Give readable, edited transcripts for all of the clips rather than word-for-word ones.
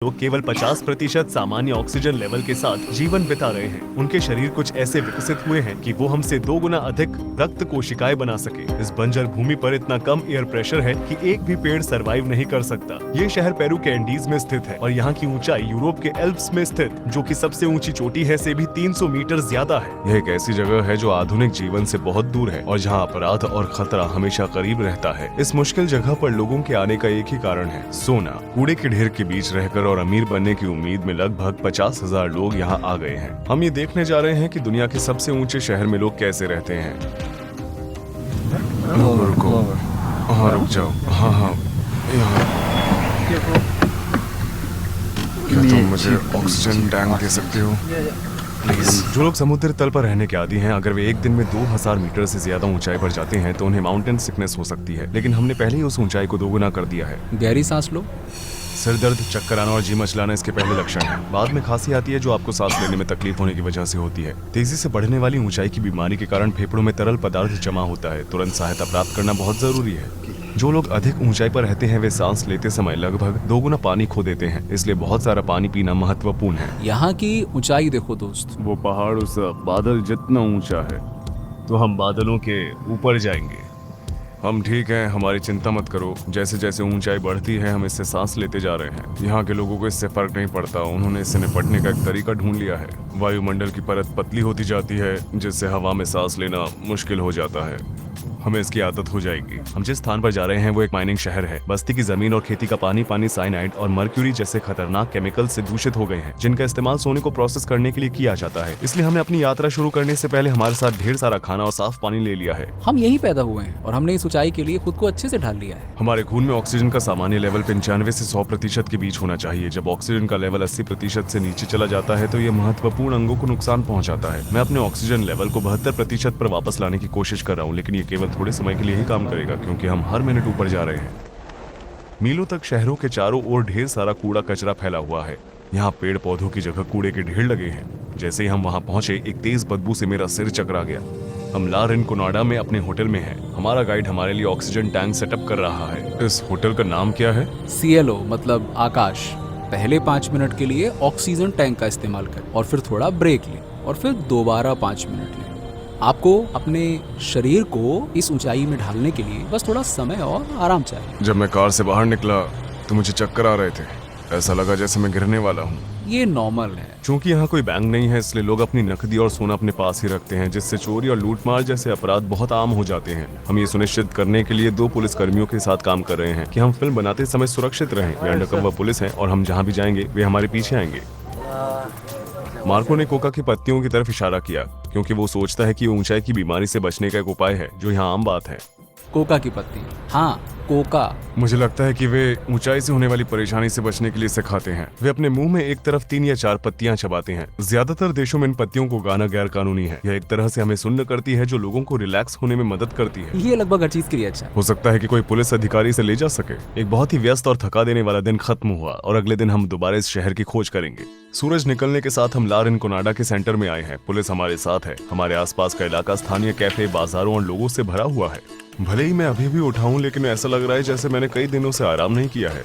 लोग केवल 50% सामान्य ऑक्सीजन लेवल के साथ जीवन बिता रहे हैं। उनके शरीर कुछ ऐसे विकसित हुए हैं कि वो हमसे 2 गुना अधिक रक्त कोशिकाएं बना सके। इस बंजर भूमि पर इतना कम एयर प्रेशर है कि एक भी पेड़ सरवाइव नहीं कर सकता। ये शहर पेरू के एंडीज में स्थित है और यहाँ की ऊंचाई यूरोप के एल्प्स में स्थित, जो कि सबसे ऊंची चोटी है, से भी 300 मीटर ज्यादा है। यह एक ऐसी जगह है जो आधुनिक जीवन से बहुत दूर है और जहाँ अपराध और खतरा हमेशा करीब रहता है। इस मुश्किल जगह पर लोगों के आने का एक ही कारण है, सोना। कूड़े के ढेर के बीच रहकर और अमीर बनने की उम्मीद में लगभग 50,000 लोग यहाँ आ गए हैं। हम ये देखने जा रहे हैं कि दुनिया के सबसे ऊंचे शहर में लोग कैसे रहते हैं। रुको, हाँ रुक जाओ, हाँ यहाँ। क्या तुम मुझे ऑक्सीजन टैंक दे सकते हो प्लीज? जो लोग समुद्र तल पर रहने के आदी हैं, अगर वे एक दिन में 2000 मीटर से ज्यादा ऊंचाई पर जाते हैं तो उन्हें माउंटेन सिकनेस हो सकती है, लेकिन हमने पहले ही उस ऊंचाई को 2 गुना कर दिया है। गहरी सांस लो। सिर दर्द, चक्कर आना और जी मचलाना इसके पहले लक्षण हैं। बाद में खांसी आती है जो आपको सांस लेने में तकलीफ होने की वजह से होती है। तेजी से बढ़ने वाली ऊंचाई की बीमारी के कारण फेफड़ों में तरल पदार्थ जमा होता है। तुरंत सहायता प्राप्त करना बहुत जरूरी है। जो लोग अधिक ऊंचाई पर रहते हैं वे सांस लेते समय लगभग 2 गुना पानी खो देते हैं, इसलिए बहुत सारा पानी पीना महत्वपूर्ण है। यहाँ की ऊंचाई देखो दोस्त, वो पहाड़ उस बादल जितना ऊंचा है तो हम बादलों के ऊपर जाएंगे। हम ठीक हैं, हमारी चिंता मत करो। जैसे जैसे ऊंचाई बढ़ती है हम इससे सांस लेते जा रहे हैं। यहाँ के लोगों को इससे फर्क नहीं पड़ता, उन्होंने इससे निपटने का एक तरीका ढूंढ लिया है। वायुमंडल की परत पतली होती जाती है जिससे हवा में सांस लेना मुश्किल हो जाता है। हमें इसकी आदत हो जाएगी। हम जिस स्थान पर जा रहे हैं वो एक माइनिंग शहर है। बस्ती की जमीन और खेती का पानी साइनाइड और मर्क्यूरी जैसे खतरनाक केमिकल से दूषित हो गए हैं, जिनका इस्तेमाल सोने को प्रोसेस करने के लिए किया जाता है। इसलिए हमने अपनी यात्रा शुरू करने से पहले हमारे साथ ढेर सारा खाना और साफ पानी ले लिया है। हम यहीं पैदा हुए हैं और हमने इस ऊंचाई के लिए खुद को अच्छे से ढाल लिया है। हमारे खून में ऑक्सीजन का सामान्य लेवल 95 से 100% के बीच होना चाहिए। जब ऑक्सीजन का लेवल 80% से नीचे चला जाता है तो ये महत्वपूर्ण अंगों को नुकसान पहुंचाता है। मैं अपने ऑक्सीजन लेवल को 72% पर वापस लाने की कोशिश कर रहा हूँ, लेकिन ये केवल थोड़े समय के लिए ही काम करेगा क्योंकि हम हर मिनट ऊपर जा रहे हैं। मीलों तक शहरों के चारों ओर ढेर सारा कूड़ा कचरा फैला हुआ है। यहाँ पेड़ पौधों की जगह कूड़े के ढेर लगे हैं। जैसे ही हम वहाँ पहुंचे एक तेज बदबू से मेरा सिर चकरा गया। हम ला रिनकोनाडा में अपने होटल में हैं। हमारा गाइड हमारे लिए ऑक्सीजन टैंक सेटअप कर रहा है। इस होटल का नाम क्या है? CLO मतलब आकाश। पहले 5 मिनट के लिए ऑक्सीजन टैंक का इस्तेमाल करें और फिर थोड़ा ब्रेक लें और फिर दोबारा 5 मिनट लें। आपको अपने शरीर को इस ऊंचाई में ढालने के लिए बस थोड़ा समय और आराम चाहिए। जब मैं कार से बाहर निकला तो मुझे चक्कर आ रहे थे। ऐसा लगा जैसे मैं गिरने वाला हूँ। ये नॉर्मल है। क्योंकि यहाँ कोई बैंक नहीं है, इसलिए लोग अपनी नकदी और सोना अपने पास ही रखते हैं, जिससे चोरी और लूटमार जैसे अपराध बहुत आम हो जाते हैं। हम ये सुनिश्चित करने के लिए 2 पुलिस कर्मियों के साथ काम कर रहे हैं कि हम फिल्म बनाते समय सुरक्षित रहें। वे अंडरकवर पुलिस हैं और हम जहाँ भी जाएंगे वे हमारे पीछे आएंगे। मार्को ने कोका की पत्तियों की तरफ इशारा किया क्योंकि वो सोचता है कि ऊंचाई की बीमारी से बचने का एक उपाय है, जो यहाँ आम बात है। कोका की पत्ती, हाँ कोका। मुझे लगता है कि वे ऊंचाई से होने वाली परेशानी से बचने के लिए इसे खाते हैं। वे अपने मुंह में एक तरफ 3 या 4 पत्तियां चबाते हैं। ज्यादातर देशों में इन पत्तियों को गाना गैर कानूनी है। यह एक तरह से हमें सुन्न करती है, जो लोगों को रिलैक्स होने में मदद करती है। ये लगभग हर चीज के लिए अच्छा है। हो सकता है कि कोई पुलिस अधिकारी इसे ले जा सके। एक बहुत ही व्यस्त और थका देने वाला दिन खत्म हुआ और अगले दिन हम दोबारा इस शहर की खोज करेंगे। सूरज निकलने के साथ हम ला रिनकोनाडा के सेंटर में आए हैं। पुलिस हमारे साथ है। हमारे आसपास का इलाका स्थानीय कैफे, बाजारों और लोगों से भरा हुआ है। भले ही मैं अभी भी उठाऊं, लेकिन ऐसा लग रहा है जैसे मैंने कई दिनों से आराम नहीं किया है।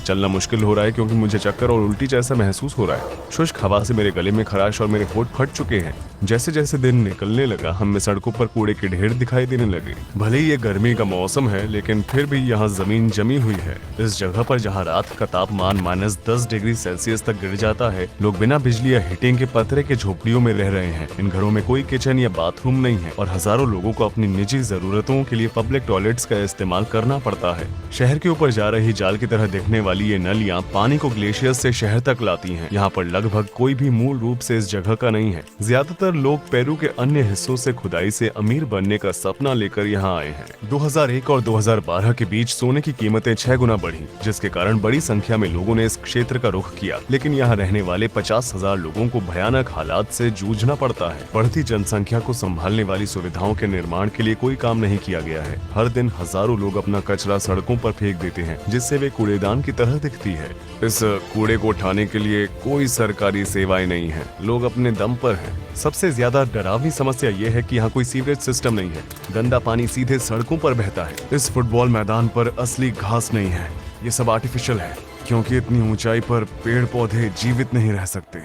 चलना मुश्किल हो रहा है क्योंकि मुझे चक्कर और उल्टी जैसा महसूस हो रहा है। शुष्क हवा से मेरे गले में खराश और मेरे होंठ फट चुके हैं। जैसे जैसे दिन निकलने लगा हमें सड़कों पर कूड़े के ढेर दिखाई देने लगे। भले ही ये गर्मी का मौसम है, लेकिन फिर भी यहाँ जमीन जमी हुई है। इस जगह पर जहाँ रात का तापमान -10 डिग्री सेल्सियस तक गिर जाता है, लोग बिना बिजली या हीटिंग के पतरे के झोपड़ियों में रह रहे हैं। इन घरों में कोई किचन या बाथरूम नहीं है और हजारों लोगों को अपनी निजी जरूरतों के लिए पब्लिक टॉयलेट्स का इस्तेमाल करना पड़ता है। शहर के ऊपर जा रही जाल की तरह दिखने वाली ये नलियां पानी को ग्लेशियर से शहर तक लाती हैं। यहाँ पर लगभग कोई भी मूल रूप से इस जगह का नहीं है। ज्यादातर लोग पेरू के अन्य हिस्सों से खुदाई से अमीर बनने का सपना लेकर यहाँ आए हैं। 2001 और 2012 के बीच सोने की कीमतें 6 गुना बढ़ी, जिसके कारण बड़ी संख्या में लोगों ने इस क्षेत्र का रुख किया। लेकिन यहाँ रहने वाले 50,000 लोगों को भयानक हालात से जूझना पड़ता है। बढ़ती जनसंख्या को संभालने वाली सुविधाओं के निर्माण के लिए कोई काम नहीं किया गया है। हर दिन हजारों लोग अपना कचरा सड़कों पर फेंक देते हैं, जिससे वे कूड़ेदान की तरह दिखती है। इस कूड़े को उठाने के लिए कोई सरकारी सेवाएं नहीं है। लोग अपने दम पर हैं। सबसे ज्यादा डरावनी समस्या ये है कि यहाँ कोई सीवरेज सिस्टम नहीं है। गंदा पानी सीधे सड़कों पर बहता है। इस फुटबॉल मैदान पर असली घास नहीं है, ये सब आर्टिफिशियल है। क्योंकि इतनी ऊंचाई पर पेड़ पौधे जीवित नहीं रह सकते।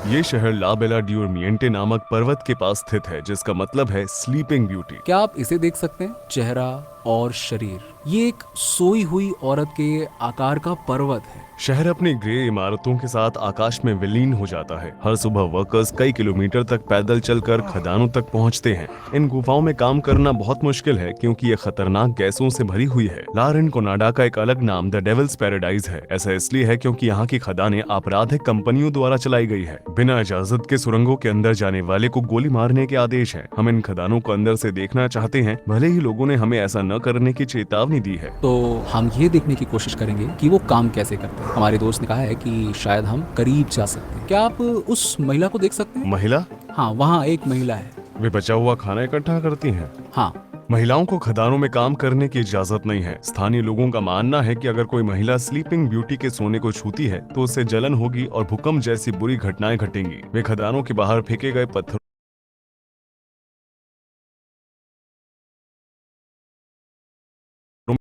ये शहर ला बेला डी ओरमिएंटे नामक पर्वत के पास स्थित है, जिसका मतलब है स्लीपिंग ब्यूटी। क्या आप इसे देख सकते हैं? चेहरा और शरीर, ये एक सोई हुई औरत के आकार का पर्वत है। शहर अपनी ग्रे इमारतों के साथ आकाश में विलीन हो जाता है। हर सुबह वर्कर्स कई किलोमीटर तक पैदल चलकर खदानों तक पहुंचते हैं। इन गुफाओं में काम करना बहुत मुश्किल है क्योंकि ये खतरनाक गैसों से भरी हुई है। ला रिनकोनाडा का एक अलग नाम द डेविल्स पैराडाइज है। ऐसा इसलिए है क्योंकि यहाँ की खदानें आपराधिक कंपनियों द्वारा चलाई गई है। बिना इजाजत के सुरंगों के अंदर जाने वाले को गोली मारने के आदेश है। हम इन खदानों को अंदर से देखना चाहते हैं, भले ही लोगों ने हमें ऐसा न करने की चेतावनी दी है। तो हम ये देखने की कोशिश करेंगे कि वो काम कैसे करते हैं। हमारे दोस्त ने कहा है कि शायद हम करीब जा सकते हैं। क्या आप उस महिला को देख सकते हैं? महिला? हाँ, वहाँ एक महिला है। वे बचा हुआ खाना इकट्ठा करती हैं। हाँ, महिलाओं को खदानों में काम करने की इजाजत नहीं है। स्थानीय लोगों का मानना है कि अगर कोई महिला स्लीपिंग ब्यूटी के सोने को छूती है तो उससे जलन होगी और भूकंप जैसी बुरी घटनाएं घटेंगी। वे खदानों के बाहर फेंके गए पत्थरों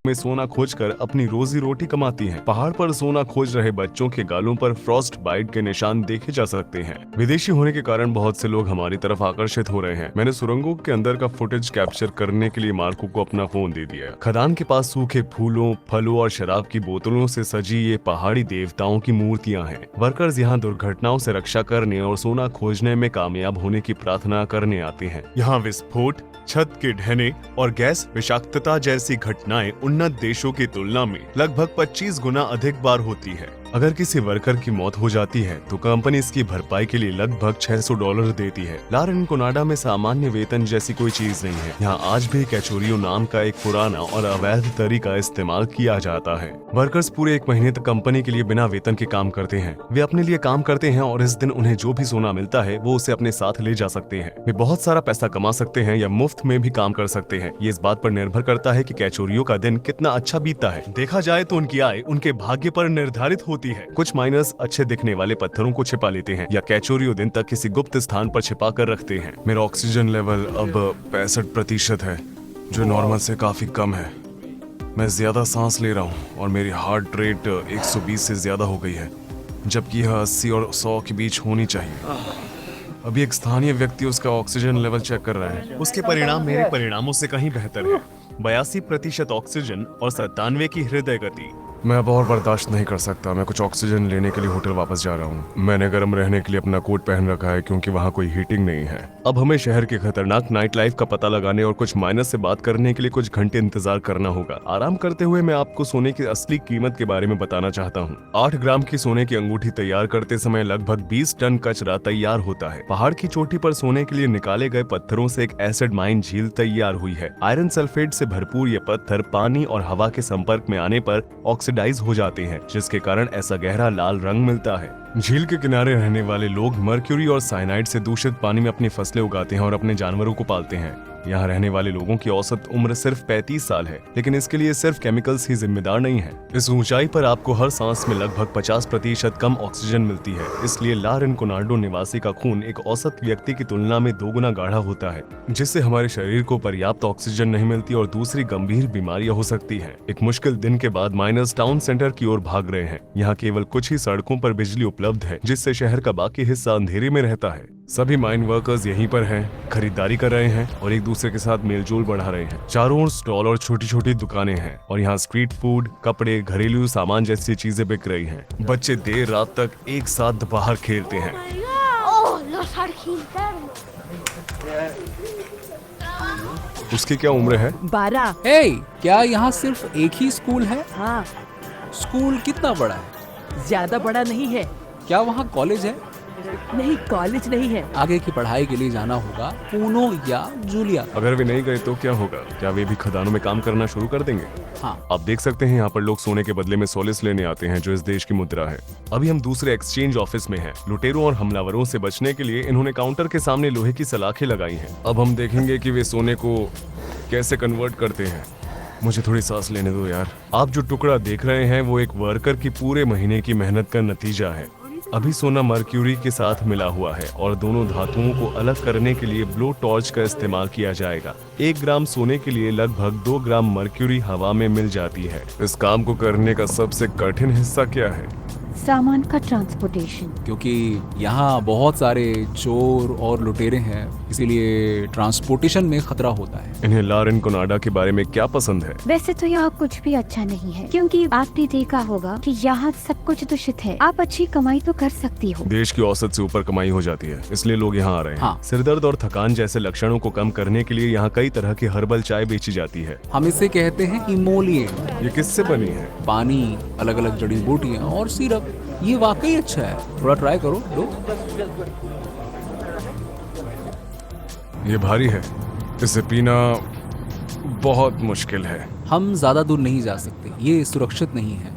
में सोना खोजकर अपनी रोजी रोटी कमाती हैं। पहाड़ पर सोना खोज रहे बच्चों के गालों पर फ्रॉस्ट बाइट के निशान देखे जा सकते हैं। विदेशी होने के कारण बहुत से लोग हमारी तरफ आकर्षित हो रहे हैं। मैंने सुरंगों के अंदर का फुटेज कैप्चर करने के लिए मार्को को अपना फोन दे दिया। खदान के पास सूखे फूलों, फलों और शराब की बोतलों से सजी ये पहाड़ी देवताओं की मूर्तियां हैं। वर्कर्स यहाँ दुर्घटनाओं से रक्षा करने और सोना खोजने में कामयाब होने की प्रार्थना करने आते हैं। यहाँ विस्फोट, छत के ढहने और गैस विषाक्तता जैसी घटनाएं उन्नत देशों की तुलना में लगभग 25 गुना अधिक बार होती है। अगर किसी वर्कर की मौत हो जाती है तो कंपनी इसकी भरपाई के लिए लगभग $600 देती है। ला रिनकोनाडा में सामान्य वेतन जैसी कोई चीज नहीं है। यहाँ आज भी कैचोरियो नाम का एक पुराना और अवैध तरीका इस्तेमाल किया जाता है। वर्कर्स पूरे 1 महीने तक कंपनी के लिए बिना वेतन के काम करते हैं। वे अपने लिए काम करते हैं और इस दिन उन्हें जो भी सोना मिलता है वो उसे अपने साथ ले जा सकते हैं। वे बहुत सारा पैसा कमा सकते हैं या मुफ्त में भी काम कर सकते हैं। ये इस बात पर निर्भर करता है कि कैचोरियो का दिन कितना अच्छा बीतता है। देखा जाए तो उनकी आय उनके भाग्य पर निर्धारित होती है। कुछ माइनर्स अच्छे दिखने वाले पत्थरों को छिपा लेते हैं या कैचोरियो दिन तक किसी गुप्त स्थान पर छिपा कर रखते हैं। मेरा ऑक्सीजन लेवल अब 65% है, जो नॉर्मल से काफी कम है। मैं ज्यादा सांस ले रहा हूँ और मेरी हार्ट रेट 120 से ज्यादा हो गई है, जबकि यह 80 और 100 के बीच होनी चाहिए। अभी एक स्थानीय व्यक्ति उसका ऑक्सीजन लेवल चेक कर रहा है। उसके परिणाम मेरे परिणामों से कहीं बेहतर है। 82% ऑक्सीजन और 97 की हृदय गति। मैं अब और बर्दाश्त नहीं कर सकता। मैं कुछ ऑक्सीजन लेने के लिए होटल वापस जा रहा हूँ। मैंने गर्म रहने के लिए अपना कोट पहन रखा है क्योंकि वहाँ कोई हीटिंग नहीं है। अब हमें शहर के खतरनाक नाइट लाइफ का पता लगाने और कुछ माइनस से बात करने के लिए कुछ घंटे इंतजार करना होगा। आराम करते हुए मैं आपको सोने की असली कीमत के बारे में बताना चाहता हूँ। 8 ग्राम की सोने की अंगूठी तैयार करते समय लगभग 20 टन कचरा तैयार होता है। पहाड़ की चोटी पर सोने के लिए निकाले गए पत्थरों से एक एसिड माइन झील तैयार हुई है। आयरन सल्फेट से भरपूर ये पत्थर पानी और हवा के संपर्क में आने पर ऑक्सीडाइज हो जाते हैं, जिसके कारण ऐसा गहरा लाल रंग मिलता है। झील के किनारे रहने वाले लोग मर्क्यूरी और साइनाइड से दूषित पानी में अपनी फसलें उगाते हैं और अपने जानवरों को पालते हैं। यहाँ रहने वाले लोगों की औसत उम्र सिर्फ 35 साल है, लेकिन इसके लिए सिर्फ केमिकल्स ही जिम्मेदार नहीं है। इस ऊंचाई पर आपको हर सांस में लगभग 50% कम ऑक्सीजन मिलती है। इसलिए ला रिनकोनाडो निवासी का खून एक औसत व्यक्ति की तुलना में 2 गुना गाढ़ा होता है, जिससे हमारे शरीर को पर्याप्त ऑक्सीजन नहीं मिलती और दूसरी गंभीर बीमारियां हो सकती हैं। एक मुश्किल दिन के बाद माइनर्स टाउन सेंटर की ओर भाग रहे हैं। यहाँ केवल कुछ ही सड़कों पर बिजली उपलब्ध है, जिससे शहर का बाकी हिस्सा अंधेरे में रहता है। सभी माइन वर्कर्स यहीं पर हैं, खरीदारी कर रहे हैं और एक दूसरे के साथ मेलजोल बढ़ा रहे हैं। चारों ओर स्टॉल और छोटी छोटी दुकानें हैं और यहाँ स्ट्रीट फूड, कपड़े, घरेलू सामान जैसी चीजें बिक रही हैं। बच्चे देर रात तक एक साथ बाहर खेलते हैं। उसकी क्या उम्र है? 12। हे, क्या यहाँ सिर्फ एक ही स्कूल है? हाँ, स्कूल कितना बड़ा है? ज्यादा बड़ा नहीं है। क्या वहाँ कॉलेज है? नहीं, कॉलेज नहीं है। आगे की पढ़ाई के लिए जाना होगा पूनो या जूलिया। अगर वे नहीं गए तो क्या होगा? क्या वे भी खदानों में काम करना शुरू कर देंगे? हाँ, आप देख सकते हैं यहाँ पर लोग सोने के बदले में सोलिस लेने आते हैं, जो इस देश की मुद्रा है। अभी हम दूसरे एक्सचेंज ऑफिस में हैं। लुटेरों और हमलावरों से बचने के लिए इन्होंने काउंटर के सामने लोहे की सलाखें लगाई हैं। अब हम देखेंगे कि वे सोने को कैसे कन्वर्ट करते हैं। मुझे थोड़ी सांस लेने दो यार। आप जो टुकड़ा देख रहे हैं वो एक वर्कर की पूरे महीने की मेहनत का नतीजा है। अभी सोना मर्क्यूरी के साथ मिला हुआ है और दोनों धातुओं को अलग करने के लिए ब्लो टॉर्च का इस्तेमाल किया जाएगा। 1 ग्राम सोने के लिए लगभग 2 ग्राम मर्क्यूरी हवा में मिल जाती है। इस काम को करने का सबसे कठिन हिस्सा क्या है? सामान का ट्रांसपोर्टेशन। क्योंकि यहाँ बहुत सारे चोर और लुटेरे हैं, इसीलिए ट्रांसपोर्टेशन में खतरा होता है। इन्हें लारेन कोनाडा के बारे में क्या पसंद है? वैसे तो यहाँ कुछ भी अच्छा नहीं है, क्योंकि आपने देखा होगा कि यहाँ सब कुछ दूषित है। आप अच्छी कमाई तो कर सकती हो। देश की औसत से ऊपर कमाई हो जाती है, इसलिए लोग यहाँ आ रहे हैं। हाँ। सिरदर्द और थकान जैसे लक्षणों को कम करने के लिए यहाँ कई तरह की हर्बल चाय बेची जाती है। हम इसे कहते हैं इमोलिएंट। ये किससे बनी है? पानी, अलग अलग जड़ी बूटियाँ और सिरप। ये वाकई अच्छा है, थोड़ा ट्राई करो। लो। ये भारी है, इसे पीना बहुत मुश्किल है। हम ज्यादा दूर नहीं जा सकते, ये सुरक्षित नहीं है।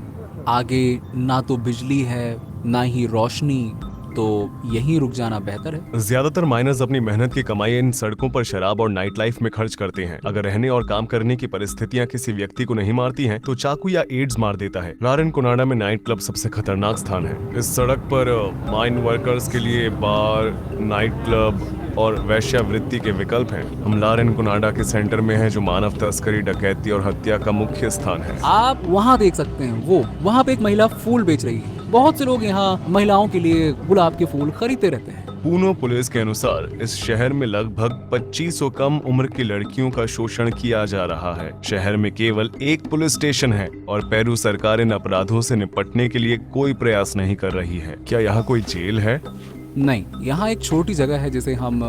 आगे ना तो बिजली है ना ही रोशनी, तो यहीं रुक जाना बेहतर है। ज्यादातर माइनर्स अपनी मेहनत की कमाई इन सड़कों पर शराब और नाइट लाइफ में खर्च करते हैं। अगर रहने और काम करने की परिस्थितियां किसी व्यक्ति को नहीं मारती हैं, तो चाकू या एड्स मार देता है। लारेन कोनाडा में नाइट क्लब सबसे खतरनाक स्थान है। इस सड़क पर माइन वर्कर्स के लिए बार, नाइट क्लब और वैश्यावृत्ति के विकल्प हैं। हम लारेन कोनाडा के सेंटर में हैं, जो मानव तस्करी, डकैती और हत्या का मुख्य स्थान है। आप वहाँ देख सकते हैं, वो वहाँ पे एक महिला फूल बेच रही है। बहुत से लोग यहाँ महिलाओं के लिए गुलाब के फूल खरीदते रहते हैं। पूनो पुलिस के अनुसार इस शहर में लगभग 2500 कम उम्र की लड़कियों का शोषण किया जा रहा है। शहर में केवल एक पुलिस स्टेशन है और पेरू सरकार इन अपराधों से निपटने के लिए कोई प्रयास नहीं कर रही है। क्या यहाँ कोई जेल है? नहीं, यहाँ एक छोटी जगह है जिसे हम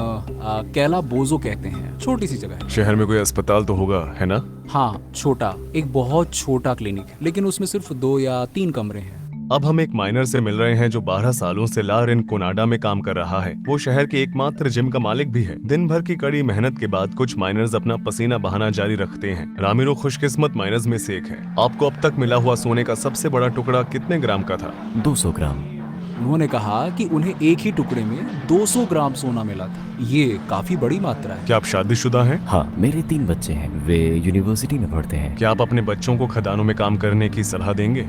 कैला बोजो कहते हैं। छोटी सी जगह है। शहर में कोई अस्पताल तो होगा, है ना? हाँ, छोटा, एक बहुत छोटा क्लिनिक है, लेकिन उसमें सिर्फ 2 या 3 कमरे हैं। अब हम एक माइनर से मिल रहे हैं जो 12 सालों से लारेन कोनाडा में काम कर रहा है। वो शहर के एकमात्र जिम का मालिक भी है। दिन भर की कड़ी मेहनत के बाद कुछ माइनर्स अपना पसीना बहाना जारी रखते हैं। रामिरो खुशकिस्मत माइनर्स में से एक है। आपको अब तक मिला हुआ सोने का सबसे बड़ा टुकड़ा कितने ग्राम का था? 200 ग्राम। उन्होंने कहा कि उन्हें एक ही टुकड़े में 200 ग्राम सोना मिला था। ये काफी बड़ी मात्रा है। क्या आप शादीशुदा हैं? हाँ, मेरे 3 बच्चे हैं। वे यूनिवर्सिटी में पढ़ते हैं। क्या आप अपने बच्चों को खदानों में काम करने की सलाह देंगे?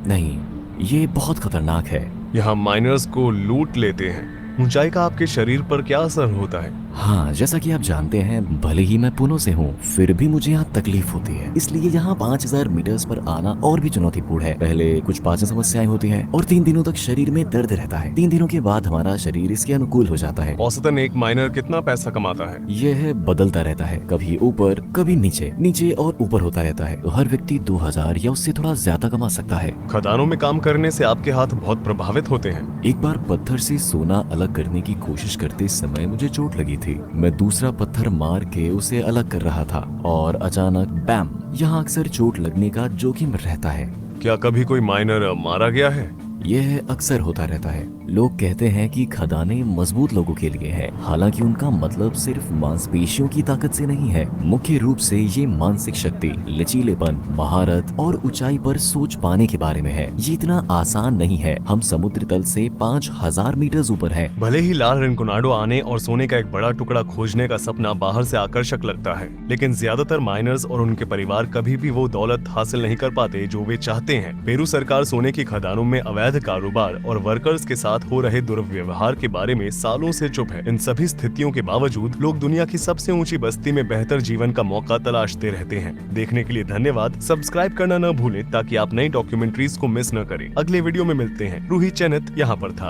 नहीं, ये बहुत खतरनाक है। यहाँ माइनर्स को लूट लेते हैं। ऊंचाई का आपके शरीर पर क्या असर होता है? हाँ, जैसा कि आप जानते हैं, भले ही मैं पुणे से हूँ, फिर भी मुझे यहाँ तकलीफ होती है। इसलिए यहाँ 5000 मीटर्स पर आना और भी चुनौतीपूर्ण है। पहले कुछ पाचन समस्याएं होती हैं और 3 दिनों तक शरीर में दर्द रहता है। 3 दिनों के बाद हमारा शरीर इसके अनुकूल हो जाता है। औसतन एक माइनर कितना पैसा कमाता है? यह बदलता रहता है, कभी ऊपर कभी नीचे, नीचे और ऊपर होता रहता है। तो हर व्यक्ति 2000 या उससे थोड़ा ज्यादा कमा सकता है। खदानों में काम करने से आपके हाथ बहुत प्रभावित होते हैं। एक बार पत्थर से सोना अलग करने की कोशिश करते समय मुझे चोट लगी थी। मैं दूसरा पत्थर मार के उसे अलग कर रहा था और अचानक बैम। यहाँ अक्सर चोट लगने का जोखिम रहता है। क्या कभी कोई माइनर मारा गया है? यह अक्सर होता रहता है। लोग कहते हैं कि खदानें मजबूत लोगों के लिए है, हालांकि उनका मतलब सिर्फ मांसपेशियों की ताकत से नहीं है। मुख्य रूप से ये मानसिक शक्ति, लचीलेपन, महारत और ऊंचाई पर सोच पाने के बारे में है। ये इतना आसान नहीं है। हम समुद्र तल से 5000 मीटर ऊपर हैं। भले ही लारेन कोनाडा आने और सोने का एक बड़ा टुकड़ा खोजने का सपना बाहर से आकर्षक लगता है, लेकिन ज्यादातर माइनर्स और उनके परिवार कभी भी वो दौलत हासिल नहीं कर पाते जो वे चाहते हैं। पेरू सरकार सोने की खदानों में अवैध कारोबार और वर्कर्स के साथ हो रहे दुर्व्यवहार के बारे में सालों से चुप है। इन सभी स्थितियों के बावजूद लोग दुनिया की सबसे ऊंची बस्ती में बेहतर जीवन का मौका तलाशते रहते हैं। देखने के लिए धन्यवाद। सब्सक्राइब करना न भूलें ताकि आप नई डॉक्यूमेंट्रीज को मिस न करें। अगले वीडियो में मिलते हैं। रूही चैनत यहाँ पर था।